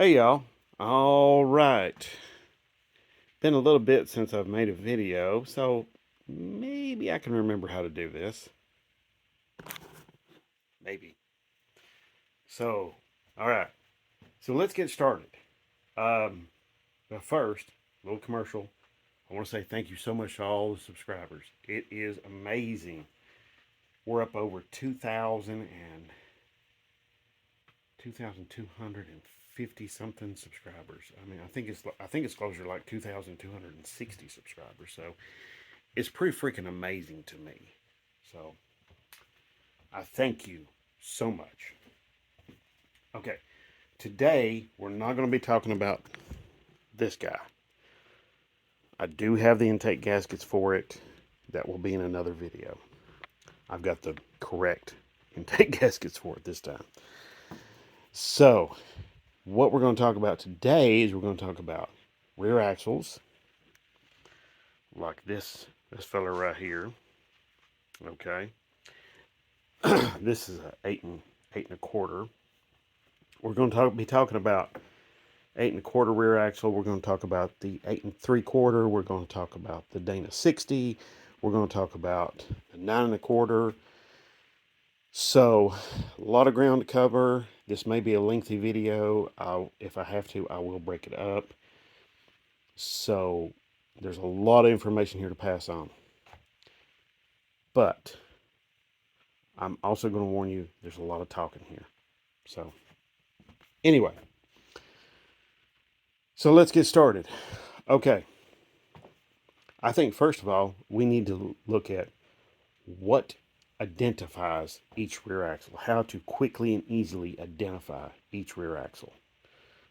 Hey y'all. All right. Been a little bit since I've made a video, so maybe I can remember how to do this. Maybe. So, all right. So let's get started. But first, a little commercial. I want to say thank you so much to all the subscribers. It is amazing. We're up over 2,250 something subscribers. I think it's closer to like 2,260 subscribers. So it's pretty freaking amazing to me. So I thank you so much. Okay, today we're not going to be talking about this guy. I do have the intake gaskets for it. That will be in another video. I've got the correct intake gaskets for it this time. So, what we're going to talk about today is we're going to talk about rear axles, like this fella right here. Okay, this is a eight and a quarter. We're going to be talking about 8 1/4 rear axle. We're going to talk about the 8 3/4. We're going to talk about the Dana 60. We're going to talk about the 9 1/4. So, a lot of ground to cover. This may be a lengthy video. If I have to, I will break it up. So, there's a lot of information here to pass on. But, I'm also going to warn you, there's a lot of talking here. So, anyway. So, let's get started. Okay. I think, first of all, we need to look at what identifies each rear axle, how to quickly and easily identify each rear axle.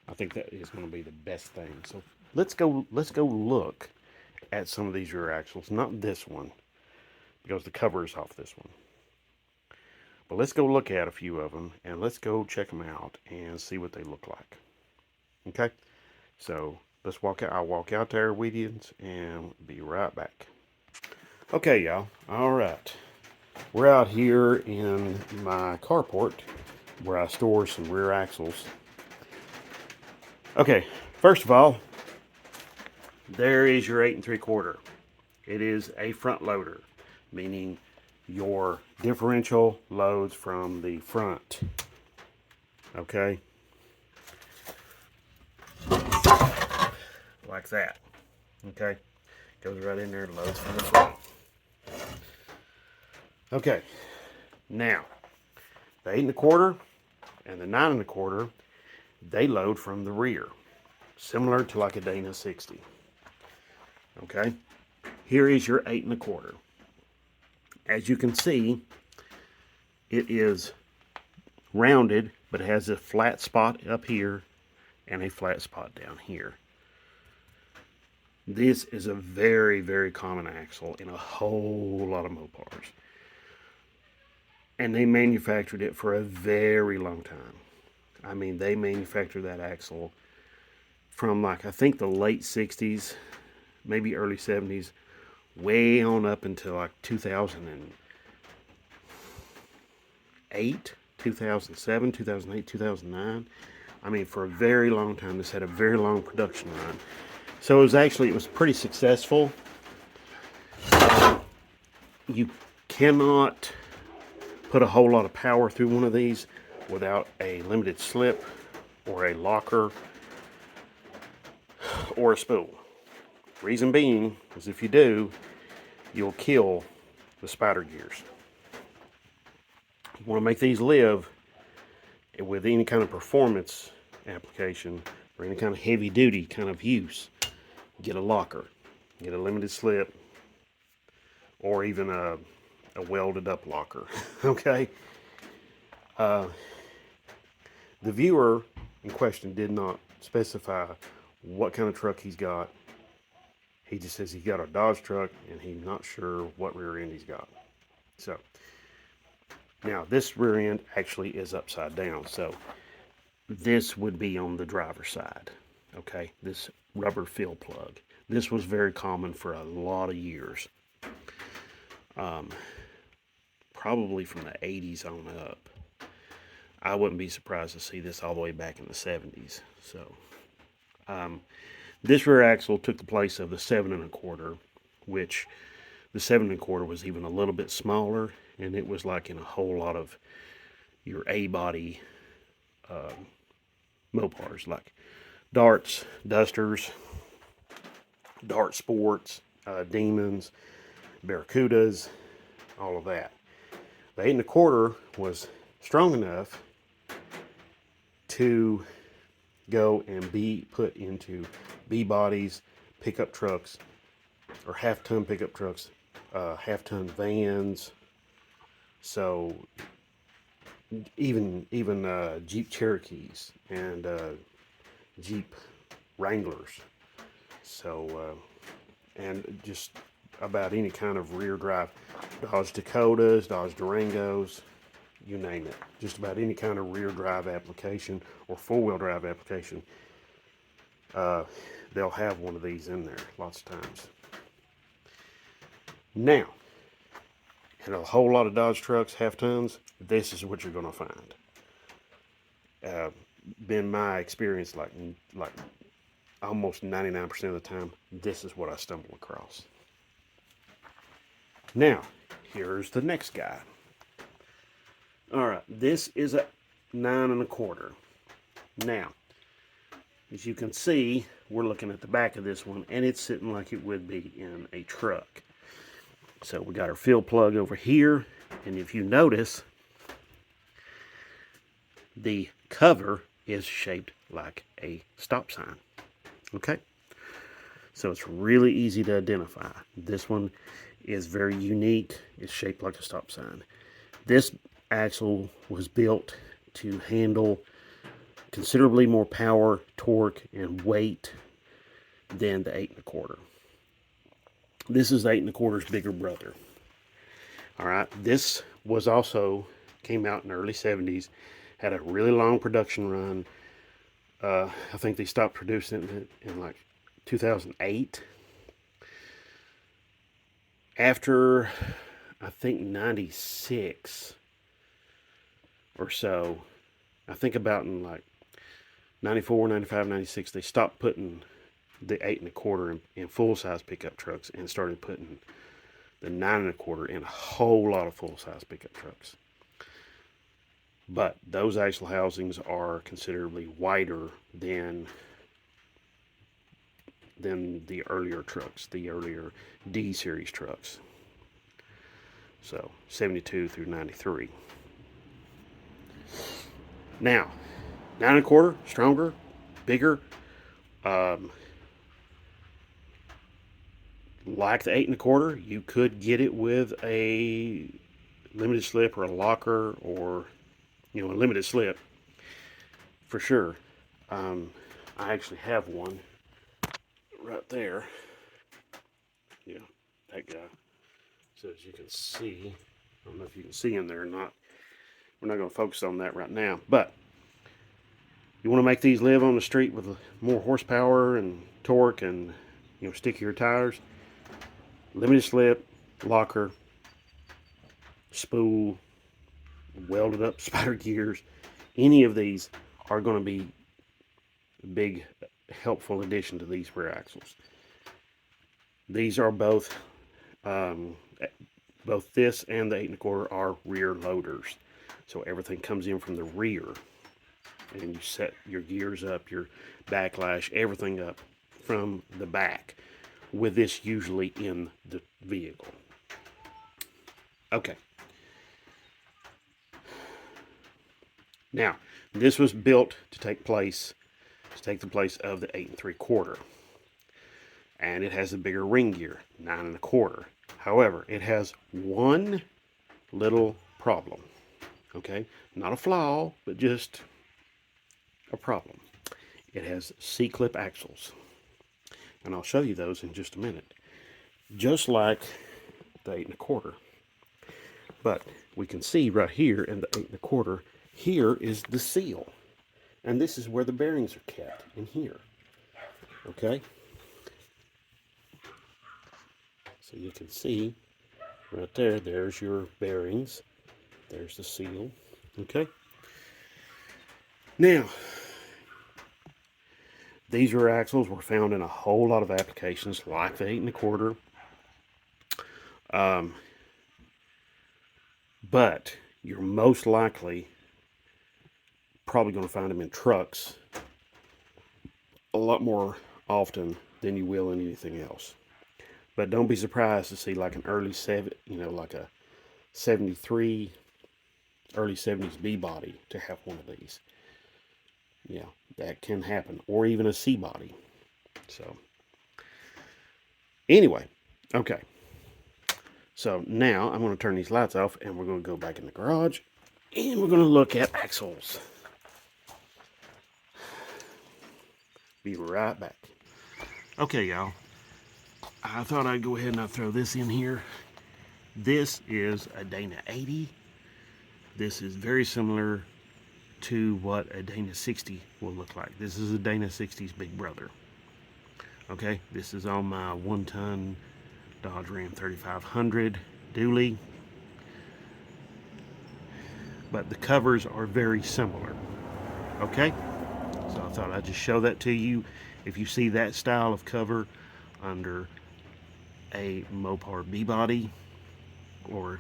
I think that is going to be the best thing. So let's go look at some of these rear axles, not this one, because the cover is off this one. But let's go look at a few of them and let's go check them out and see what they look like. Okay? So let's walk out. I'll walk out there with you and be right back. Okay, y'all. All right. We're out here in my carport where I store some rear axles. Okay, first of all, there is your 8 3/4. It is a front loader, meaning your differential loads from the front. Okay, like that. Okay, goes right in there and loads from the front. Okay, now the 8 1/4 and the 9 1/4, they load from the rear, similar to like a Dana 60. Okay, here is your 8 1/4. As you can see, it is rounded, but it has a flat spot up here and a flat spot down here. This is a very, very common axle in a whole lot of Mopars. And they manufactured it for a very long time. I mean, they manufactured that axle from like, I think the late 60s, maybe early 70s, way on up until like 2008, 2007, 2008, 2009. I mean, for a very long time, this had a very long production run. So it was pretty successful. You cannot put a whole lot of power through one of these without a limited slip or a locker or a spool. Reason being is if you do, you'll kill the spider gears. You want to make these live with any kind of performance application or any kind of heavy duty kind of use. Get a locker, get a limited slip, or even a welded up locker. Okay. The viewer in question did not specify what kind of truck he's got. He just says he's got a Dodge truck and he's not sure what rear end he's got. So now this rear end actually is upside down. So this would be on the driver's side. Okay, this rubber fill plug. This was very common for a lot of years. Probably from the 80s on up. I wouldn't be surprised to see this all the way back in the 70s. So this rear axle took the place of the 7 1/4, which the 7 1/4 was even a little bit smaller, and it was like in a whole lot of your A-body Mopars, like Darts, Dusters, Dart Sports, Demons, Barracudas, all of that. The 8 1/4 was strong enough to go and be put into B bodies, pickup trucks, or half-ton pickup trucks, half-ton vans. So even Jeep Cherokees and Jeep Wranglers. So and just about any kind of rear drive, Dodge Dakotas, Dodge Durangos, you name it. Just about any kind of rear drive application or four-wheel drive application, they'll have one of these in there lots of times. Now, in a whole lot of Dodge trucks, half tons, this is what you're going to find. Been my experience, like almost 99% of the time, this is what I stumble across. Now, here's the next guy. All right, this is a 9 1/4. Now, as you can see, we're looking at the back of this one, and it's sitting like it would be in a truck. So we got our fill plug over here, and if you notice, the cover is shaped like a stop sign. Okay? So it's really easy to identify. This one is very unique. It's shaped like a stop sign. This axle was built to handle considerably more power, torque, and weight than the 8 1/4. This is 8 1/4's bigger brother. All right, this was also came out in the early 70s, had a really long production run. I think they stopped producing it in like 2008. After, I think, 96 or so, I think about in like 94, 95, 96, they stopped putting the 8 1/4 in full-size pickup trucks and started putting the 9 1/4 in a whole lot of full-size pickup trucks. But those axle housings are considerably wider than the earlier trucks, the earlier D series trucks. So 72 through 93. Now, 9 1/4, stronger, bigger. Like the 8 1/4, you could get it with a limited slip or a locker, or a limited slip for sure. I actually have one right there. Yeah, that guy. So as you can see, I don't know if you can see in there or not. We're not going to focus on that right now, but you want to make these live on the street with more horsepower and torque and stickier tires. Limited slip, locker, spool, welded up spider gears. Any of these are going to be a big helpful addition to these rear axles. These are both this and the 8 1/4 are rear loaders. So everything comes in from the rear, and you set your gears up, your backlash, everything up from the back, with this usually in the vehicle. Okay. Now, this was built to take the place of the 8 3/4. And it has a bigger ring gear, 9 1/4. However, it has one little problem. Okay? Not a flaw, but just a problem. It has C-clip axles. And I'll show you those in just a minute. Just like the 8 1/4. But we can see right here in the 8 1/4, here is the seal. And this is where the bearings are kept, in here. Okay? So you can see right there, there's your bearings. There's the seal. Okay? Now, these rear axles were found in a whole lot of applications, like the 8 1/4. Um, but you're most likely probably going to find them in trucks a lot more often than you will in anything else. But don't be surprised to see like an early like a 73, early 70s B body to have one of these. Yeah, that can happen, or even a C body. So, anyway, okay. So now I'm going to turn these lights off and we're going to go back in the garage and we're going to look at axles. Be right back. Okay, y'all. I thought I'd go ahead and I'll throw this in here. This is a Dana 80. This is very similar to what a Dana 60 will look like. This is a Dana 60's big brother. Okay, this is on my 1-ton Dodge Ram 3500 dually. But the covers are very similar. Okay, so I thought I'd just show that to you. If you see that style of cover under a Mopar B body or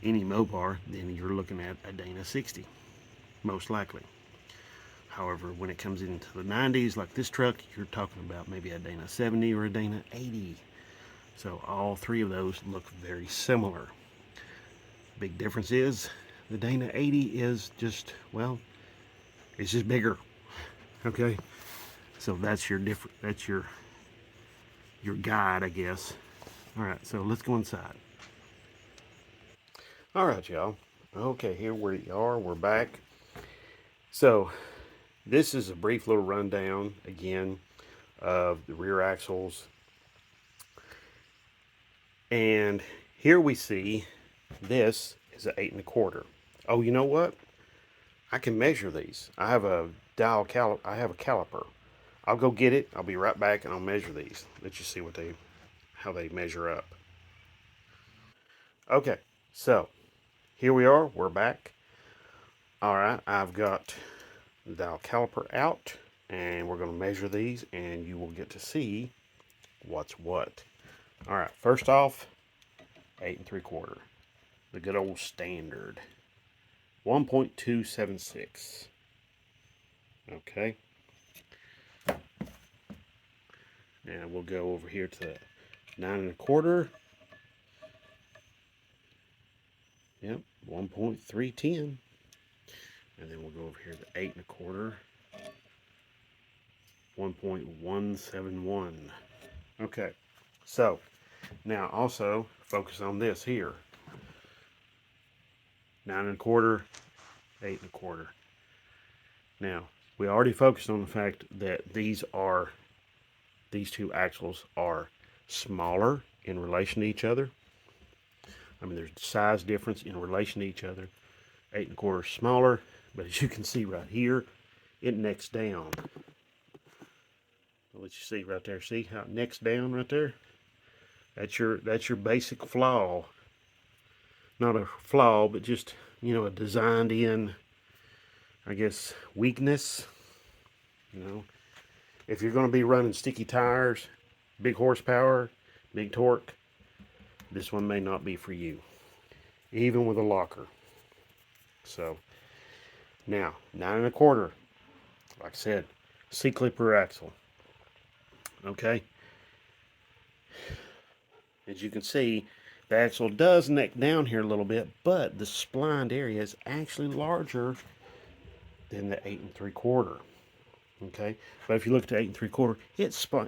any Mopar, then you're looking at a Dana 60, most likely. However, when it comes into the 90s, like this truck, you're talking about maybe a Dana 70 or a Dana 80. So all three of those look very similar. Big difference is the Dana 80 is just, well, it's just bigger. Okay, so that's your your guide, I guess. All right, so let's go inside. All right, y'all. Okay, here we are. We're back. So this is a brief little rundown again of the rear axles. And here we see this is an 8 1/4. Oh, you know what? I can measure these. I have a I have a caliper. I'll go get it. I'll be right back and I'll measure these. Let you see how they measure up. Okay, so here we are. We're back. All right, I've got the dial caliper out and we're going to measure these and you will get to see what's what. All right, first off, 8 3/4, the good old standard, 1.276. Okay, and we'll go over here to 9 1/4. Yep, 1.310. And then we'll go over here to 8 1/4, 1.171. Okay, so now also focus on this here. 9 1/4, 8 1/4. Now, we already focused on the fact that these two axles are smaller in relation to each other. I mean, there's size difference in relation to each other. 8 1/4 is smaller, but as you can see right here, it necks down. I'll let you see right there. See how it necks down right there? That's your basic flaw. Not a flaw, but just, a designed in, I guess, weakness. If you're going to be running sticky tires, big horsepower, big torque, this one may not be for you, even with a locker. So now 9 1/4, like I said, C-clipper axle. Okay, as you can see, the axle does neck down here a little bit, but the splined area is actually larger than the 8 3/4. Okay, but if you look at the 8 3/4,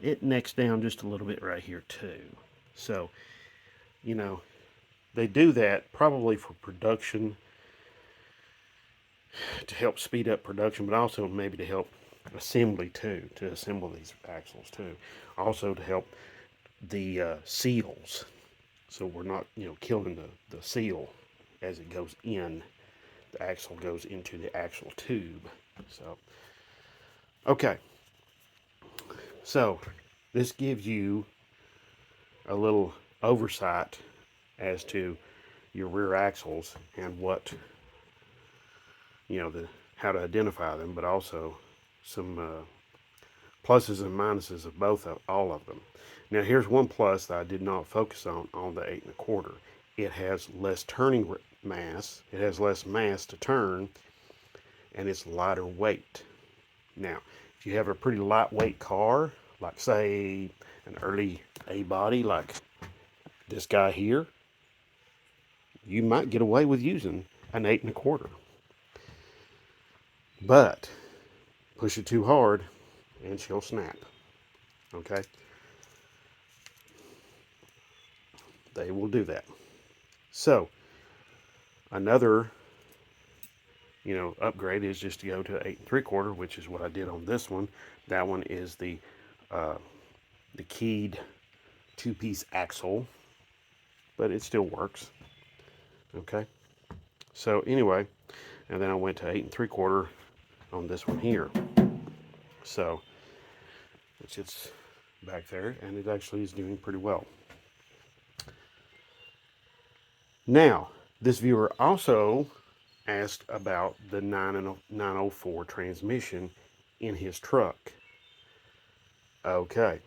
it necks down just a little bit right here too. So, they do that probably for production, to help speed up production, but also maybe to help assembly too, to assemble these axles too. Also to help the seals, so we're not killing the seal as it goes in. The axle goes into the axle tube. So okay, so this gives you a little oversight as to your rear axles and what the how to identify them, but also some pluses and minuses of all of them. Now, here's one plus that I did not focus on the 8 1/4. It has less turning mass. It has less mass to turn, and it's lighter weight. Now, if you have a pretty lightweight car, like say an early A body, like this guy here, you might get away with using an 8 1/4. But push it too hard and she'll snap. Okay? They will do that. So, another, upgrade is just to go to 8 3/4, which is what I did on this one. That one is the keyed 2-piece axle, but it still works. Okay? So anyway, and then I went to 8 3/4 on this one here. So it's back there, and it actually is doing pretty well. Now, this viewer also asked about the 904 transmission in his truck. Okay,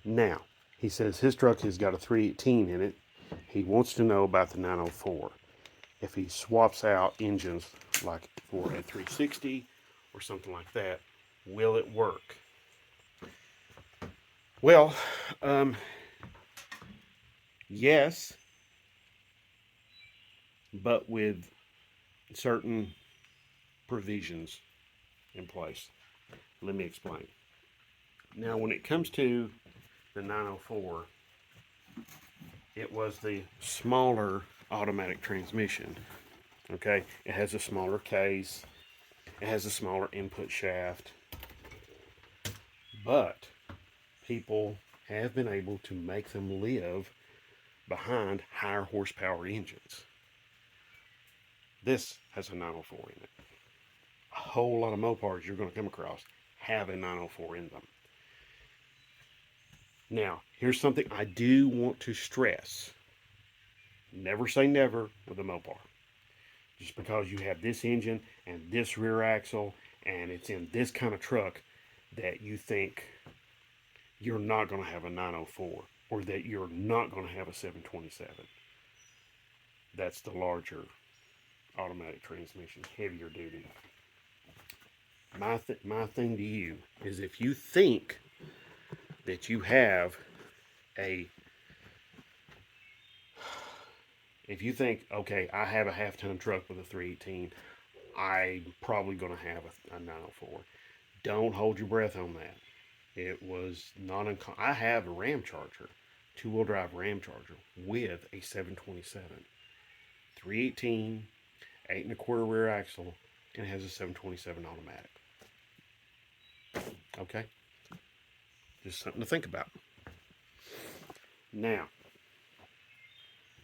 now he says his truck has got a 318 in it. He wants to know about the 904. If he swaps out engines like for a 360 or something like that, will it work? Well, yes, but with certain provisions in place. Let me explain. Now, when it comes to the 904, it was the smaller automatic transmission. Okay, it has a smaller case, it has a smaller input shaft, but people have been able to make them live behind higher horsepower engines. This has a 904 in it. A whole lot of Mopars you're going to come across have a 904 in them. Now, here's something I do want to stress. Never say never with a Mopar. Just because you have this engine and this rear axle and it's in this kind of truck that you think you're not going to have a 904 or that you're not going to have a 727. That's the larger automatic transmission, heavier duty. My thing to you is if you think that you have if you think, okay, I have a half-ton truck with a 318, I'm probably going to have a 904. Don't hold your breath on that. It was not uncommon. I have a Ram Charger, two-wheel drive Ram Charger with a 727, 318, 8 1/4 rear axle, and it has a 727 automatic. Okay, just something to think about. Now,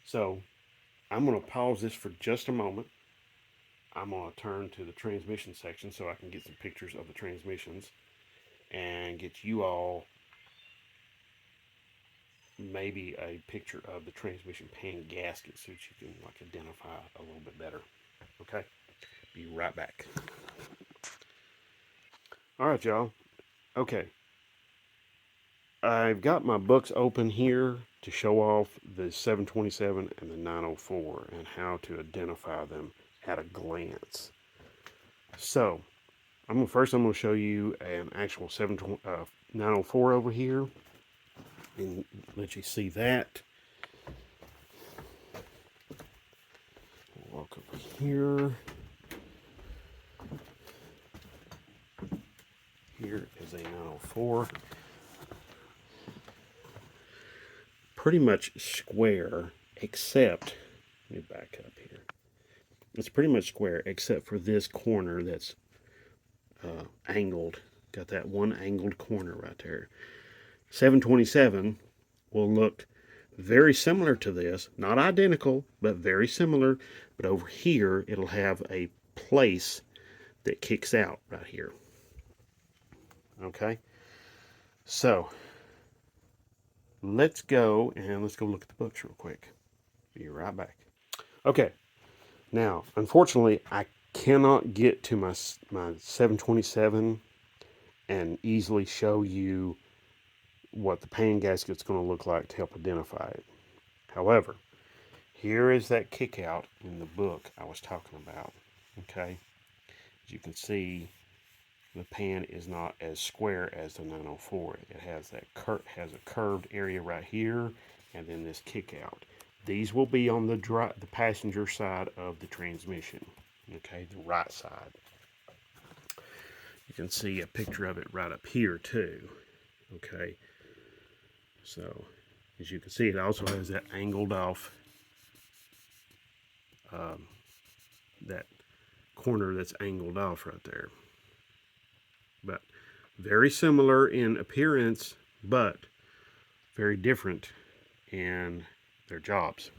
so I'm going to pause this for just a moment. I'm going to turn to the transmission section so I can get some pictures of the transmissions and get you all maybe a picture of the transmission pan gasket so that you can identify a little bit better. Okay, be right back. All right, y'all. Okay, I've got my books open here to show off the 727 and the 904 and how to identify them at a glance. So, first I'm going to show you an actual 904 over here and let you see that. Walk over here. Here is a 904. Pretty much square, except, let me back up here. It's pretty much square, except for this corner that's angled. Got that one angled corner right there. 727 will look very similar to this. Not identical, but very similar. But over here, it'll have a place that kicks out right here. Okay? So, let's go look at the books real quick. Be right back. Okay. Now, unfortunately, I cannot get to my 727 and easily show you what the pan gasket's going to look like to help identify it. However, here is that kick out in the book I was talking about. Okay, as you can see, the pan is not as square as the 904. It has has a curved area right here, and then this kick out. These will be on the passenger side of the transmission. Okay, the right side. You can see a picture of it right up here too. Okay, so as you can see, it also has that angled off, um, that corner that's angled off right there. But very similar in appearance, but very different in their jobs.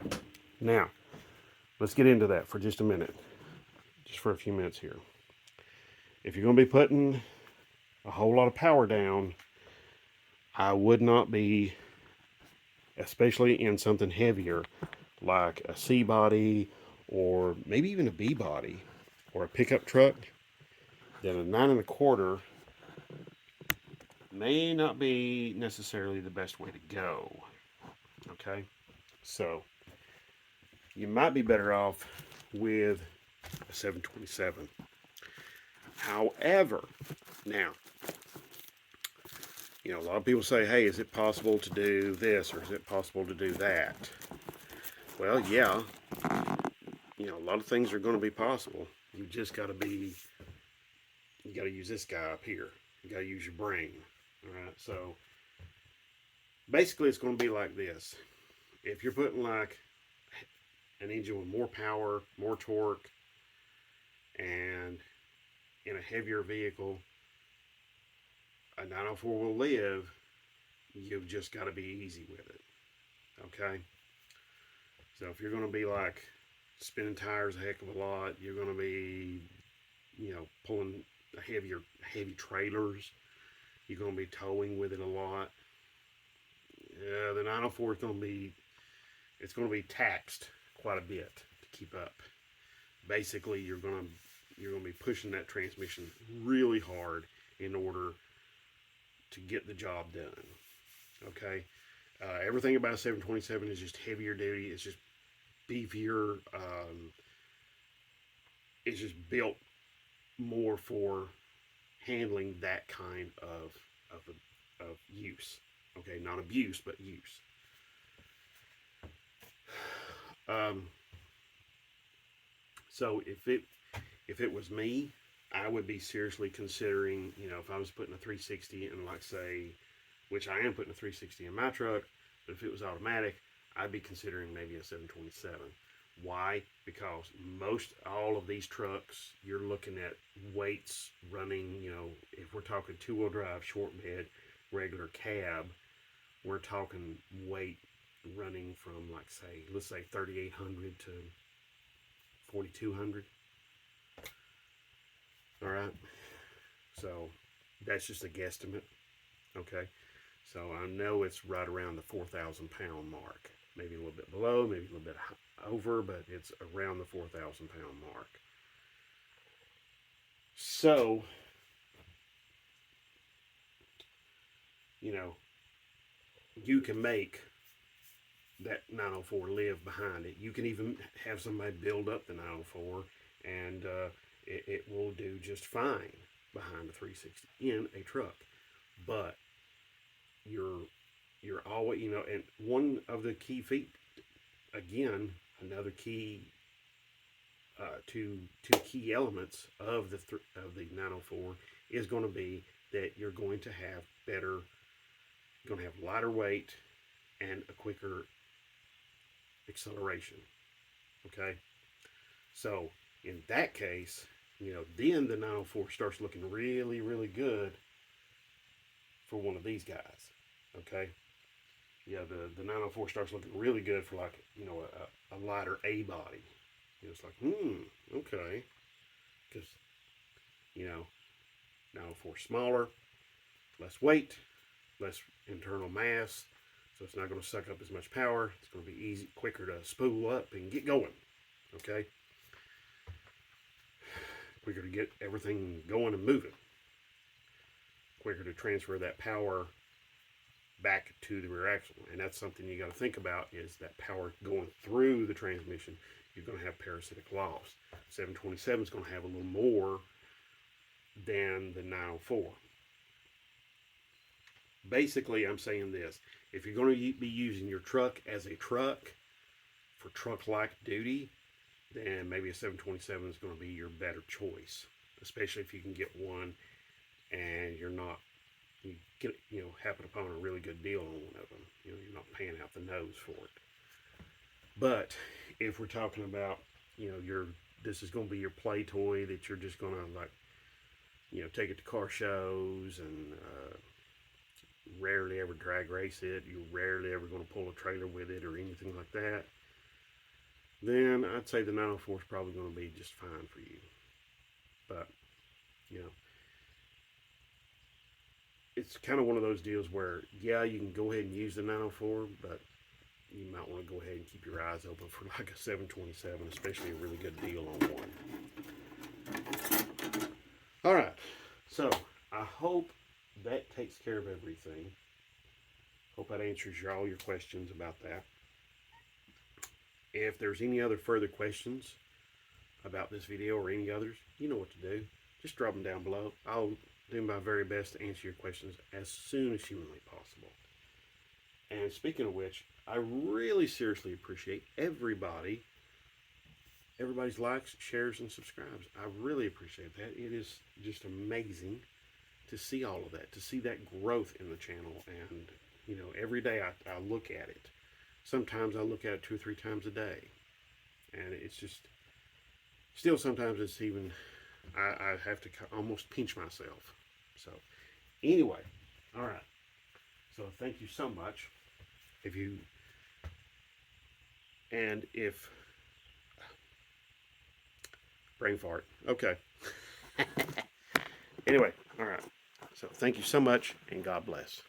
Now, let's get into that for just a minute, just for a few minutes here. If you're going to be putting a whole lot of power down, I would not be, especially in something heavier like a C body or maybe even a B body or a pickup truck, then a 9 1/4 may not be necessarily the best way to go. Okay, so you might be better off with a 727. However, now, a lot of people say, hey, is it possible to do this or is it possible to do that? Well, yeah, a lot of things are going to be possible. You just got to use this guy up here. You got to use your brain. All right, so basically it's going to be like this. If you're putting like an engine with more power, more torque, and in a heavier vehicle, a 904 will live. You've just got to be easy with it. Okay? So if you're going to be like spinning tires a heck of a lot, you're going to be, pulling heavy trailers, you're going to be towing with it a lot. The 904 is going to be taxed quite a bit to keep up. Basically, you're going to be pushing that transmission really hard in order to get the job done. Okay, everything about a 727 is just heavier duty. It's just beefier. It's just built more for handling that kind of use. Okay, not abuse, but use. So if it was me, I would be seriously considering, if I was putting a 360 in, like, say, which I am putting a 360 in my truck, but if it was automatic, I'd be considering maybe a 727. Why? Because all of these trucks, you're looking at weights running, if we're talking two-wheel drive, short bed, regular cab, we're talking weight running from, like, let's say 3,800 to 4,200. All right. So that's just a guesstimate. Okay. So I know it's right around the 4,000 pound mark. Maybe a little bit below, maybe a little bit over, but it's around the 4,000 pound mark. So, you can make that 904 live behind it. You can even have somebody build up the 904 and it will do just fine behind the 360 in a truck. But you're always, and one of the key another key, two key elements of the 904 is going to be that you're going to have lighter weight and a quicker acceleration. Okay, so in that case, then the 904 starts looking really, really good for one of these guys. Okay, the 904 starts looking really good for, like, a lighter A body. It's like, okay, because 904 smaller, less weight, less internal mass, so it's not going to suck up as much power. It's going to be quicker to spool up and get going. Okay. quicker to get everything going and moving, quicker to transfer that power back to the rear axle. And that's something you got to think about, is that power going through the transmission. You're going to have parasitic loss. 727 is going to have a little more than the 904. Basically, I'm saying this: if you're going to be using your truck as a truck for truck-like duty, then maybe a 727 is going to be your better choice, especially if you can get one and you get, happen upon a really good deal on one of them. You're not paying out the nose for it. But if we're talking about, this is going to be your play toy that you're just going to take it to car shows and rarely ever drag race it, you're rarely ever going to pull a trailer with it or anything like that, then I'd say the 904 is probably going to be just fine for you. But, it's kind of one of those deals where, yeah, you can go ahead and use the 904, but you might want to go ahead and keep your eyes open for like a 727, especially a really good deal on one. All right, so I hope that takes care of everything. Hope that answers all your questions about that. If there's any other further questions about this video or any others, you know what to do. Just drop them down below. I'll do my very best to answer your questions as soon as humanly possible. And speaking of which, I really seriously appreciate everybody's likes, shares, and subscribes. I really appreciate that. It is just amazing to see all of that, to see that growth in the channel. And, every day I look at it. Sometimes I look at it 2 or 3 times a day. And it's just, still sometimes it's even, I have to almost pinch myself. So, anyway, all right. So, thank you so much. Brain fart. Okay. Anyway, all right. So, thank you so much, and God bless.